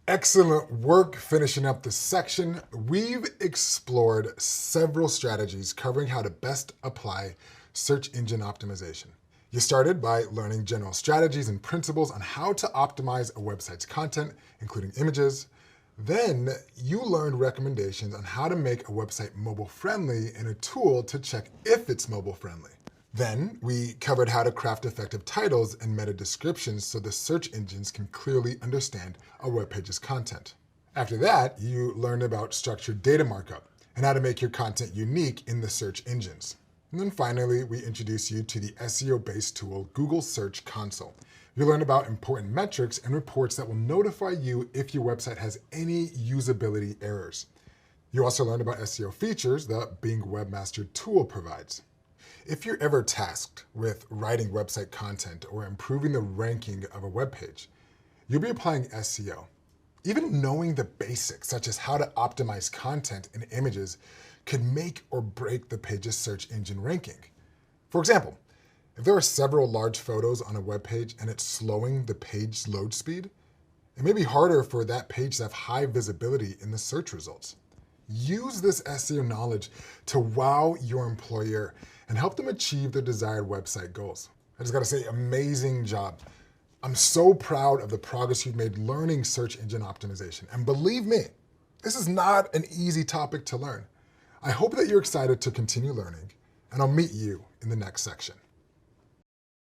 Excellent work finishing up this section. We've explored several strategies covering how to best apply search engine optimization. You started by learning general strategies and principles on how to optimize a website's content, including images. Then you learned recommendations on how to make a website mobile-friendly and a tool to check if it's mobile-friendly. Then we covered how to craft effective titles and meta descriptions so the search engines can clearly understand a web page's content. After that, you learned about structured data markup and how to make your content unique in the search engines. And then finally, we introduced you to the SEO-based tool Google Search Console. You learned about important metrics and reports that will notify you if your website has any usability errors. You also learned about SEO features the Bing Webmaster tool provides. If you're ever tasked with writing website content or improving the ranking of a web page, you'll be applying SEO. Even knowing the basics, such as how to optimize content and images, could make or break the page's search engine ranking. For example, if there are several large photos on a web page and it's slowing the page load speed, it may be harder for that page to have high visibility in the search results. Use this SEO knowledge to wow your employer and help them achieve their desired website goals. I just gotta say, amazing job. I'm so proud of the progress you've made learning search engine optimization. And believe me, this is not an easy topic to learn. I hope that you're excited to continue learning, and I'll meet you in the next section.